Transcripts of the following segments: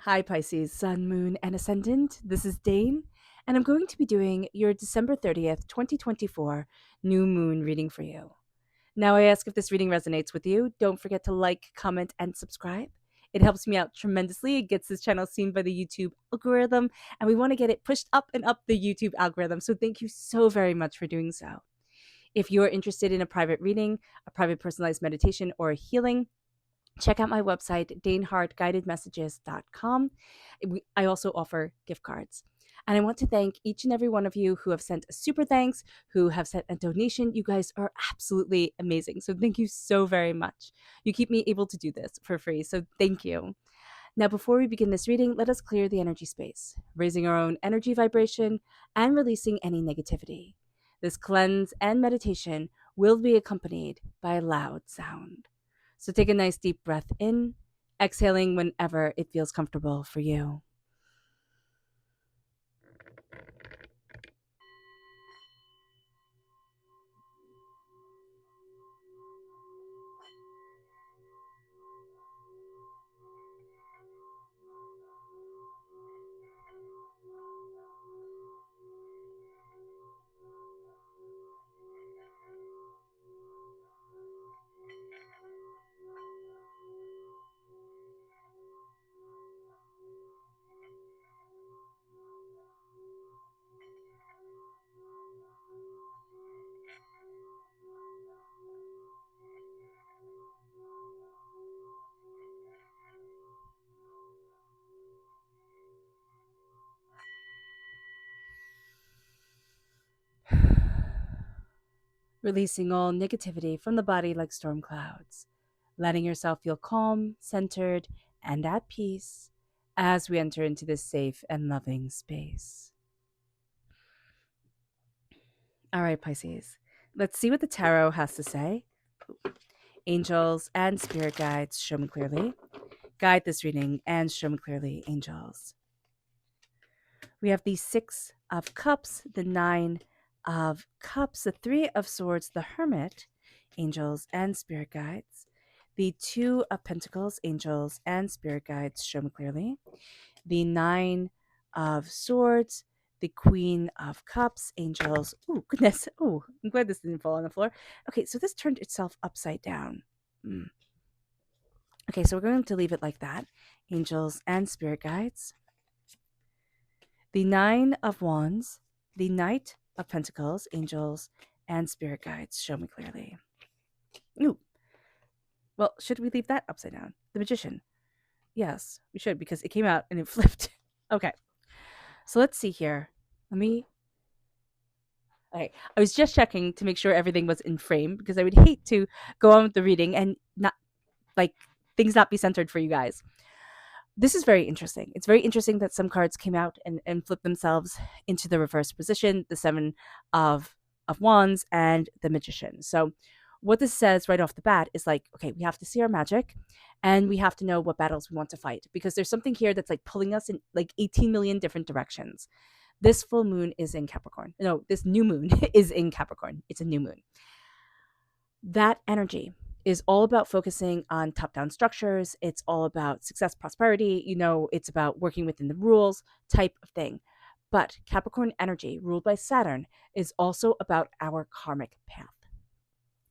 Hi, Pisces, Sun, Moon, and Ascendant. This is Dane, and I'm going to be doing your December 30th, 2024 new moon reading for you. Now, I ask if this reading resonates with you. Don't forget to like, comment, and subscribe. It helps me out tremendously. It gets this channel seen by the YouTube algorithm, and we want to get it pushed up and up the YouTube algorithm. So, thank you so very much for doing so. If you're interested in a private reading, a private personalized meditation, or a healing, check out my website, danehartguidedmessages.com. I also offer gift cards. And I want to thank each and every one of you who have sent a super thanks, who have sent a donation. You guys are absolutely amazing. So thank you so very much. You keep me able to do this for free. So thank you. Now, before we begin this reading, let us clear the energy space, raising our own energy vibration and releasing any negativity. This cleanse and meditation will be accompanied by a loud sound. So take a nice deep breath in, exhaling whenever it feels comfortable for you. Releasing all negativity from the body like storm clouds, letting yourself feel calm, centered, and at peace as we enter into this safe and loving space. All right, Pisces, let's see what the tarot has to say. Angels and spirit guides, show me clearly. Guide this reading and show me clearly, angels. We have the Six of Cups, the Nine of Cups, the Three of Swords, the Hermit, angels and spirit guides. The Two of Pentacles, angels and spirit guides, show me clearly. The Nine of Swords, the Queen of Cups, angels. Oh, goodness. Oh, I'm glad this didn't fall on the floor. Okay, so this turned itself upside down. Okay, so we're going to leave it like that. Angels and spirit guides. The Nine of Wands, the Knight of Pentacles, angels and spirit guides, show me clearly. Ooh. Well, should we leave that upside down? The Magician. Yes, we should, because it came out and it flipped. Okay. So let's see here. Okay. I was just checking to make sure everything was in frame, because I would hate to go on with the reading and not, like, things not be centered for you guys. This is very interesting. It's very interesting that some cards came out and flipped themselves into the reverse position, the Seven of Wands and the Magician. So what this says right off the bat is like, okay, we have to see our magic and we have to know what battles we want to fight, because there's something here that's like pulling us in like 18 million different directions. This full moon is in Capricorn. No, this new moon is in Capricorn. It's a new moon. That energy is all about focusing on top-down structures. It's all about success, prosperity. It's about working within the rules type of thing. But Capricorn energy, ruled by Saturn, is also about our karmic path.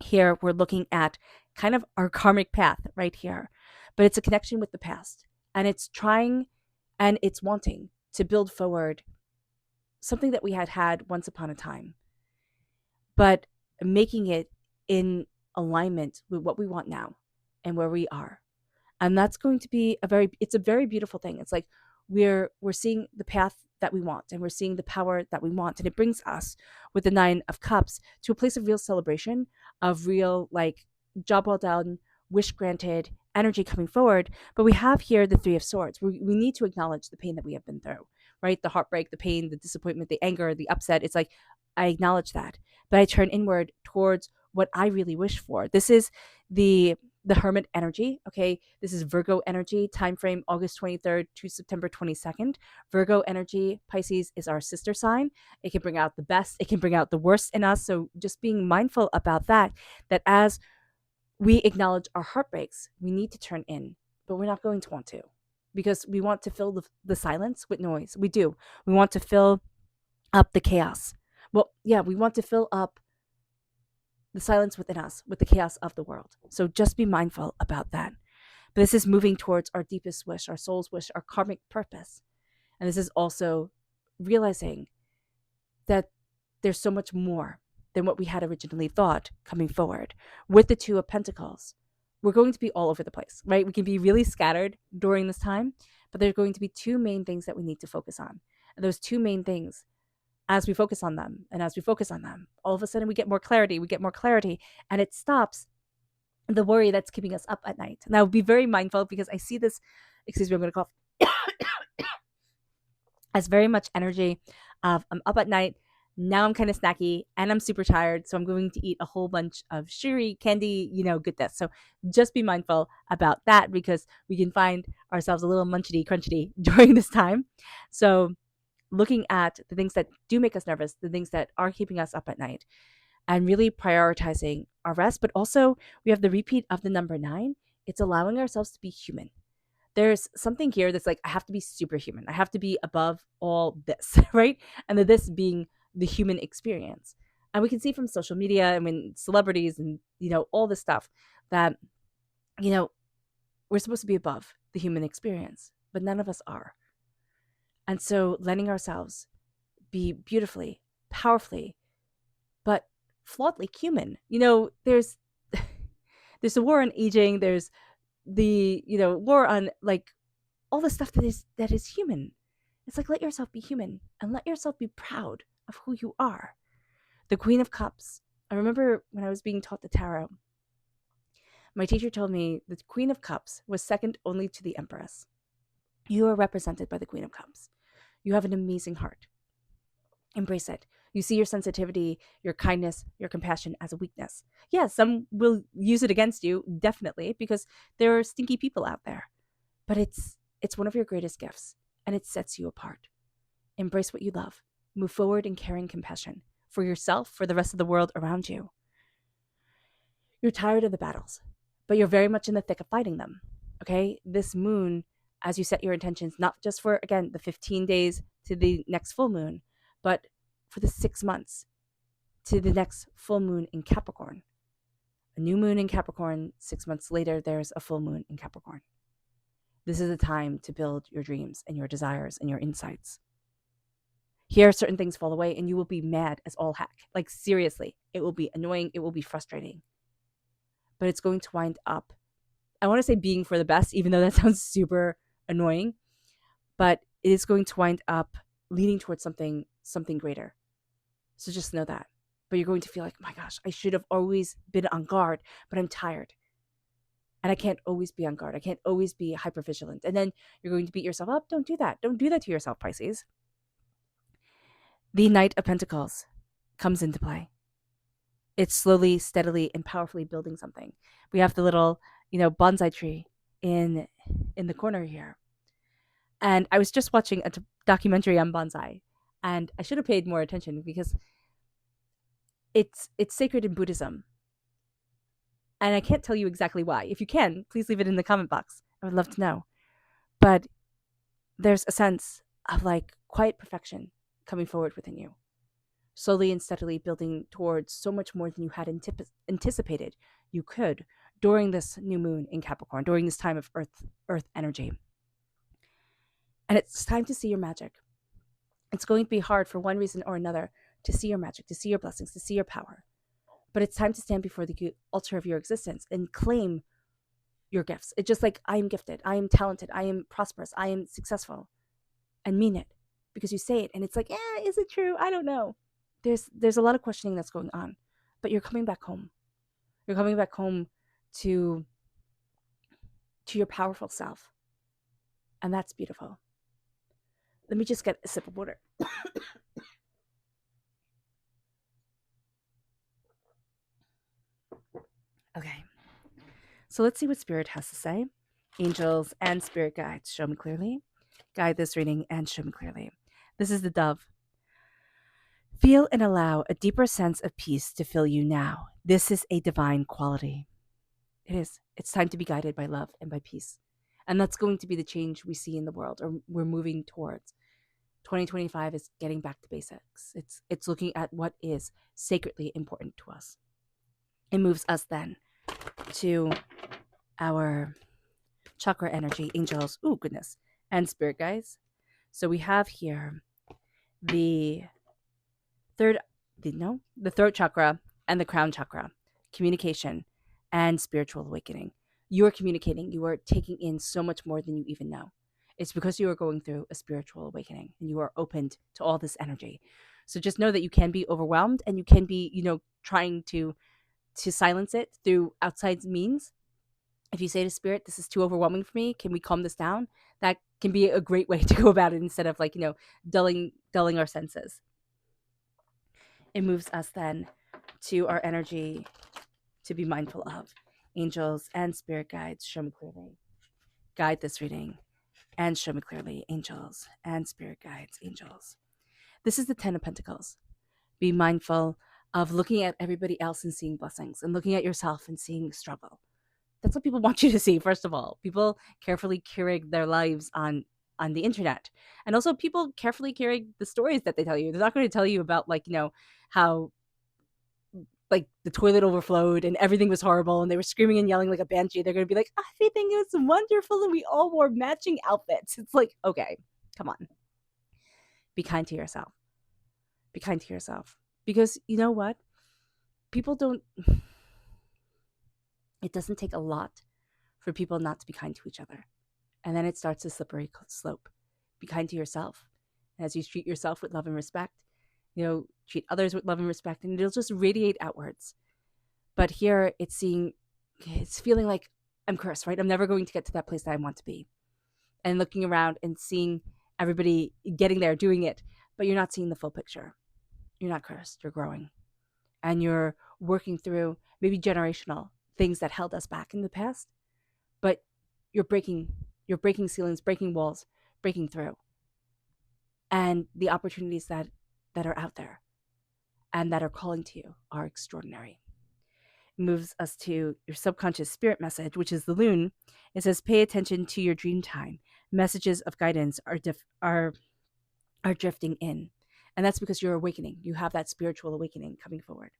Here, we're looking at kind of our karmic path right here. But it's a connection with the past. And it's trying and it's wanting to build forward something that we had once upon a time, but making it in alignment with what we want now and where we are. And that's going to be it's a very beautiful thing. It's like we're seeing the path that we want and we're seeing the power that we want. And it brings us with the Nine of Cups to a place of real celebration, of real, like, job well done, wish granted, energy coming forward. But we have here the Three of Swords. We need to acknowledge the pain that we have been through, right? The heartbreak, the pain, the disappointment, the anger, the upset. It's like, I acknowledge that, but I turn inward towards what I really wish for. This is the Hermit energy. Okay, this is Virgo energy. Time frame August 23rd to September 22nd. Virgo energy, Pisces, is our sister sign. It can bring out the best, it can bring out the worst in us. So just being mindful about that as we acknowledge our heartbreaks, we need to turn in, but we're not going to want to. because we want to fill the silence with noise. We do. We want to fill up the chaos. Well, yeah, we want to fill up the silence within us with the chaos of the world. So just be mindful about that. But this is moving towards our deepest wish, our soul's wish, our karmic purpose. And this is also realizing that there's so much more than what we had originally thought coming forward. With the Two of Pentacles, we're going to be all over the place, right? We can be really scattered during this time, but there's going to be two main things that we need to focus on. And those two main things, as we focus on them, and as we focus on them, all of a sudden we get more clarity, and it stops the worry that's keeping us up at night. Now, be very mindful because I see this, excuse me, I'm going to cough, as very much energy of I'm up at night. Now I'm kind of snacky and I'm super tired. So I'm going to eat a whole bunch of sugary candy, goodness. So just be mindful about that because we can find ourselves a little munchity crunchity during this time. So looking at the things that do make us nervous, the things that are keeping us up at night, and really prioritizing our rest. But also, we have the repeat of the number 9. It's allowing ourselves to be human. There's something here that's like, I have to be superhuman. I have to be above all this, right? And this being the human experience. And we can see from social media and when celebrities and, all this stuff that, we're supposed to be above the human experience, but none of us are. And so letting ourselves be beautifully, powerfully, but flawedly human. There's there's a war on aging, there's the, war on like all the stuff that is human. It's like, let yourself be human and let yourself be proud of who you are. The Queen of Cups. I remember when I was being taught the tarot, my teacher told me the Queen of Cups was second only to the Empress. You are represented by the Queen of Cups. You have an amazing heart. Embrace it. You see your sensitivity, your kindness, your compassion as a weakness. Yeah, some will use it against you, definitely, because there are stinky people out there. But it's one of your greatest gifts, and it sets you apart. Embrace what you love. Move forward in caring compassion for yourself, for the rest of the world around you. You're tired of the battles, but you're very much in the thick of fighting them. Okay? This moon, as you set your intentions, not just for, again, the 15 days to the next full moon, but for the 6 months to the next full moon in Capricorn. A new moon in Capricorn, 6 months later, there's a full moon in Capricorn. This is a time to build your dreams and your desires and your insights. Here, certain things fall away and you will be mad as all heck. Like, seriously, it will be annoying. It will be frustrating. But it's going to wind up, I want to say being for the best, even though that sounds super annoying, but it is going to wind up leading towards something greater. So just know that. But you're going to feel like, oh my gosh, I should have always been on guard, but I'm tired. And I can't always be on guard. I can't always be hypervigilant. And then you're going to beat yourself up. Don't do that. Don't do that to yourself, Pisces. The Knight of Pentacles comes into play. It's slowly, steadily, and powerfully building something. We have the little, bonsai tree in the corner here. And I was just watching a documentary on bonsai, and I should have paid more attention because it's sacred in Buddhism. And I can't tell you exactly why. If you can, please leave it in the comment box. I would love to know. But there's a sense of like quiet perfection coming forward within you, slowly and steadily building towards so much more than you had anticipated you could during this new moon in Capricorn, during this time of earth energy. And it's time to see your magic. It's going to be hard for one reason or another to see your magic, to see your blessings, to see your power. But it's time to stand before the altar of your existence and claim your gifts. It's just like, I am gifted, I am talented, I am prosperous, I am successful, and mean it because you say it. And it's like, is it true? I don't know. There's a lot of questioning that's going on, but you're coming back home. You're coming back home to your powerful self. And that's beautiful. Let me just get a sip of water. Okay. So let's see what Spirit has to say. Angels and Spirit guides, show me clearly. Guide this reading and show me clearly. This is the Dove. Feel and allow a deeper sense of peace to fill you now. This is a divine quality. It is. It's time to be guided by love and by peace. And that's going to be the change we see in the world, or we're moving towards. 2025 is getting back to basics. It's looking at what is sacredly important to us. It moves us then to our chakra energy, angels, oh goodness, and spirit guides. So we have here the third, the throat chakra and the crown chakra, communication and spiritual awakening. You are communicating, you are taking in so much more than you even know. It's because you are going through a spiritual awakening and you are opened to all this energy. So just know that you can be overwhelmed and you can be, trying to silence it through outside means. If you say to spirit, this is too overwhelming for me, can we calm this down? That can be a great way to go about it instead of dulling our senses. It moves us then to our energy to be mindful of. Angels and spirit guides, show me clearly. Guide this reading and show me clearly. Angels and spirit guides, angels. This is the 10 of Pentacles. Be mindful of looking at everybody else and seeing blessings, and looking at yourself and seeing struggle. That's what people want you to see, first of all. People carefully curate their lives on the internet. And also people carefully curate the stories that they tell you. They're not going to tell you about how the toilet overflowed and everything was horrible and they were screaming and yelling like a banshee. They're going to be like, everything is wonderful and we all wore matching outfits. It's like, okay, come on. Be kind to yourself. Be kind to yourself. Because you know what? People don't, it doesn't take a lot for people not to be kind to each other. And then it starts a slippery slope. Be kind to yourself. And as you treat yourself with love and respect, treat others with love and respect, and it'll just radiate outwards. But here it's feeling like I'm cursed, right? I'm never going to get to that place that I want to be. And looking around and seeing everybody getting there, doing it, but you're not seeing the full picture. You're not cursed, you're growing. And you're working through maybe generational things that held us back in the past, but you're breaking ceilings, breaking walls, breaking through. And the opportunities that are out there and that are calling to you are extraordinary. It moves us to your subconscious spirit message, which is the loon. It says, pay attention to your dream time. Messages of guidance are drifting in. And that's because you're awakening. You have that spiritual awakening coming forward.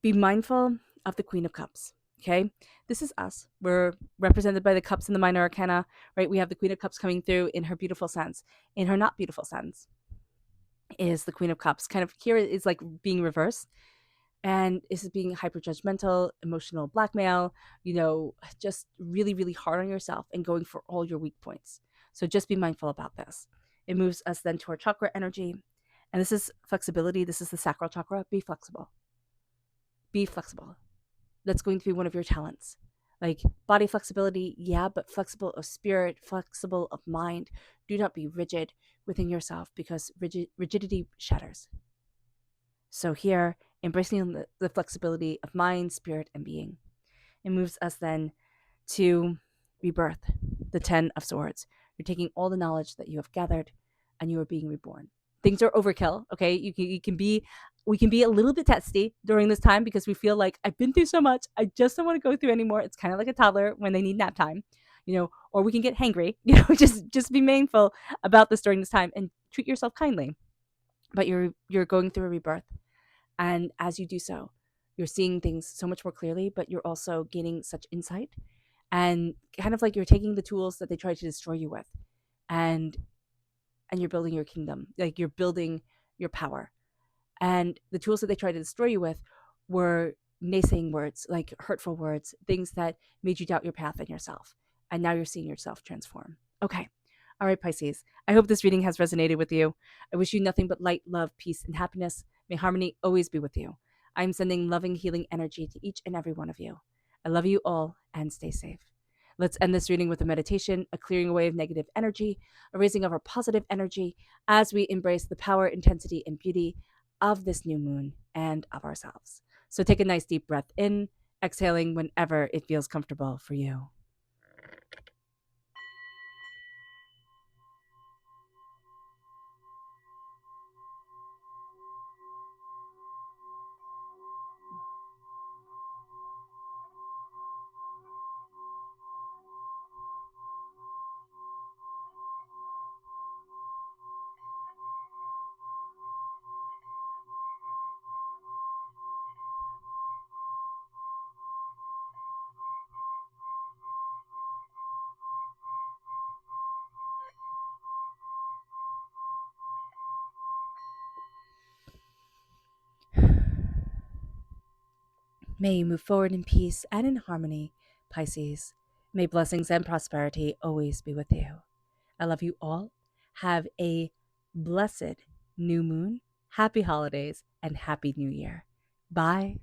Be mindful of the Queen of Cups. Okay, this is us. We're represented by the cups in the minor arcana, right? We have the Queen of Cups coming through in her beautiful sense. In her not beautiful sense is the Queen of Cups. Kind of here is like being reversed, and is being hyper judgmental, emotional blackmail, just really, really hard on yourself and going for all your weak points. So just be mindful about this. It moves us then to our chakra energy, and this is flexibility. This is the sacral chakra. Be flexible. Be flexible. That's going to be one of your talents. Like body flexibility, yeah, but flexible of spirit, flexible of mind. Do not be rigid within yourself, because rigidity shatters. So here, embracing the flexibility of mind, spirit, and being. It moves us then to rebirth, the 10 of Swords. You're taking all the knowledge that you have gathered and you are being reborn. Things are overkill, okay? We can be a little bit testy during this time because we feel like I've been through so much. I just don't want to go through anymore. It's kind of like a toddler when they need nap time, or we can get hangry, just be mindful about this during this time and treat yourself kindly. But you're going through a rebirth. And as you do so, you're seeing things so much more clearly, but you're also gaining such insight, and kind of like you're taking the tools that they tried to destroy you with, and you're building your kingdom, like you're building your power. And the tools that they tried to destroy you with were naysaying words, like hurtful words, things that made you doubt your path and yourself. And now you're seeing yourself transform. Okay. All right, Pisces. I hope this reading has resonated with you. I wish you nothing but light, love, peace, and happiness. May harmony always be with you. I'm sending loving, healing energy to each and every one of you. I love you all, and stay safe. Let's end this reading with a meditation, a clearing away of negative energy, a raising of our positive energy as we embrace the power, intensity, and beauty of this new moon and of ourselves. So take a nice deep breath in, exhaling whenever it feels comfortable for you. May you move forward in peace and in harmony, Pisces. May blessings and prosperity always be with you. I love you all. Have a blessed new moon, happy holidays, and happy new year. Bye.